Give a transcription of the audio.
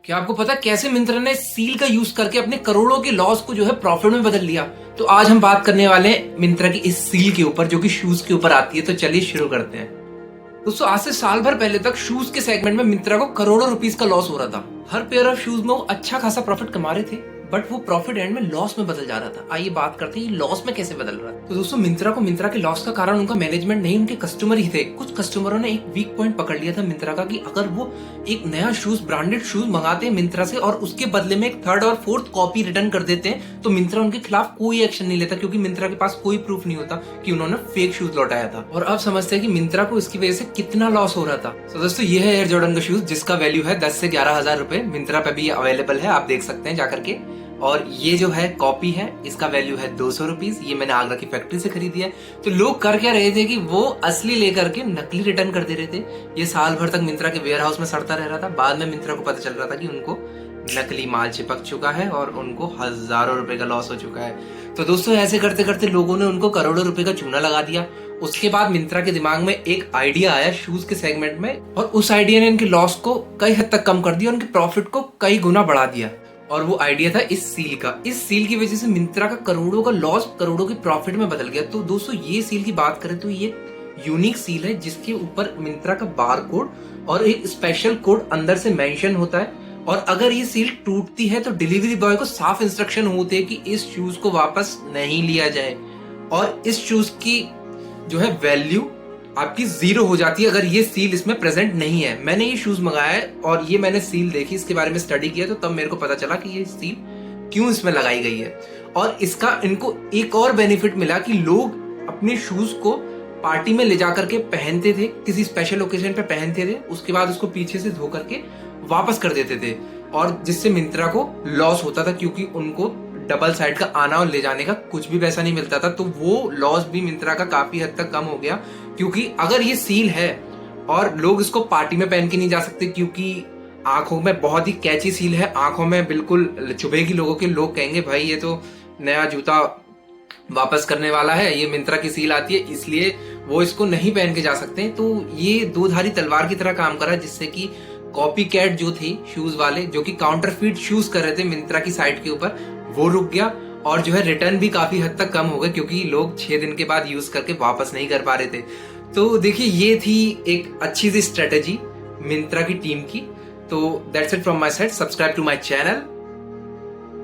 क्या आपको पता है कैसे मिंत्रा ने सील का यूज करके अपने करोड़ों के लॉस को जो है प्रॉफिट में बदल लिया। तो आज हम बात करने वाले हैं मिंत्रा की इस सील के ऊपर जो कि शूज के ऊपर आती है। तो चलिए शुरू करते हैं। दोस्तों आज से साल भर पहले तक शूज के सेगमेंट में मिंत्रा को करोड़ों रुपीस का लॉस हो रहा था। हर पेयर ऑफ शूज में वो अच्छा खासा प्रॉफिट कमा रहे थे, बट वो प्रॉफिट एंड में लॉस में बदल जा रहा था। आइए बात करते हैं लॉस में कैसे बदल रहा है। तो दोस्तों मिंत्रा के लॉस का कारण उनका मैनेजमेंट नहीं, उनके कस्टमर ही थे। कुछ कस्टमरों ने एक वीक पॉइंट पकड़ लिया था मिंत्रा का कि अगर वो एक नया शूज, ब्रांडेड शूज मंगाते हैं मिंत्रा से और उसके बदले में एक थर्ड और फोर्थ कॉपी रिटर्न कर देते हैं तो मिंत्रा उनके खिलाफ कोई एक्शन नहीं लेता, क्योंकि मिंत्रा के पास कोई प्रूफ नहीं होता कि उन्होंने फेक शूज लौटाया था। और अब समझते हैं कि मिंत्रा को इसकी वजह से कितना लॉस हो रहा था। तो दोस्तों ये है एयर जॉर्डन का शूज जिसका वैल्यू है 10 से 11,000 रुपए। मिंत्रा पे भी अवेलेबल है, आप देख सकते हैं जाकर के। और ये जो है कॉपी है, इसका वैल्यू है 200 रुपीज। ये मैंने आगरा की फैक्ट्री से खरीदी है। तो लोग कर क्या रहे थे कि वो असली लेकर के नकली रिटर्न कर दे रहे थे। ये साल भर तक मिंत्रा के वेयर हाउस में सड़ता रह रहा था। बाद में मिंत्रा को पता चल रहा था कि उनको नकली माल चिपक चुका है और उनको हजारों रुपए का लॉस हो चुका है। तो दोस्तों ऐसे करते करते लोगों ने उनको करोड़ों रुपए का चूना लगा दिया। उसके बाद मिंत्रा के दिमाग में एक आइडिया आया शूज के सेगमेंट में, और उस आइडिया ने इनके लॉस को कई हद तक कम कर दिया, उनके प्रॉफिट को कई गुना बढ़ा दिया। और वो आइडिया था इस सील का। इस सील की वजह से मिंत्रा का करोड़ों का लॉस करोड़ों के प्रॉफिट में बदल गया। तो दोस्तों ये सील की बात करें तो ये यूनिक सील है जिसके ऊपर मिंत्रा का बार कोड और एक स्पेशल कोड अंदर से मेंशन होता है। और अगर ये सील टूटती है तो डिलीवरी बॉय को साफ इंस्ट्रक्शन होते हैं कि इस शूज को वापस नहीं लिया जाए, और इस शूज की जो है वैल्यू आपकी 0 हो जाती है अगर ये सील इसमें प्रेजेंट नहीं है। मैंने ये शूज मंगाया है और ये मैंने सील देखी, इसके बारे में स्टडी किया, तो तब मेरे को पता चला कि ये सील क्यों इसमें लगाई गई है। और इसका इनको एक और बेनिफिट मिला कि लोग अपने शूज को पार्टी में ले जाकर के पहनते थे, किसी स्पेशल ओकेजन पे पहनते थे, उसके बाद उसको पीछे से धो करके वापस कर देते थे, और जिससे मिंत्रा को लॉस होता था क्योंकि उनको डबल साइड का आना और ले जाने का कुछ भी पैसा नहीं मिलता था। तो वो लॉस भी मिंत्रा का काफी हद तक कम हो गया, क्योंकि अगर ये सील है और लोग इसको पार्टी में पहन के नहीं जा सकते क्योंकि आंखों में बहुत ही कैची सील है, आंखों में बिल्कुल चुभेगी लोगों के। लोग कहेंगे भाई ये तो नया जूता वापस करने वाला है, ये मिंत्रा की सील आती है, इसलिए वो इसको नहीं पहन के जा सकते। तो ये दो-धारी तलवार की तरह काम करा, जिससे कि कॉपी कैट जो थे शूज वाले, जो कि काउंटरफिट शूज कर रहे थे मिंत्रा की साइट के ऊपर, वो रुक गया। और जो है रिटर्न भी काफी हद तक कम हो गए क्योंकि लोग 6 दिन के बाद यूज करके वापस नहीं कर पा रहे थे। तो देखिए ये थी एक अच्छी सी स्ट्रेटेजी मिंत्रा की टीम की। तो that's it from my side. Subscribe to my channel.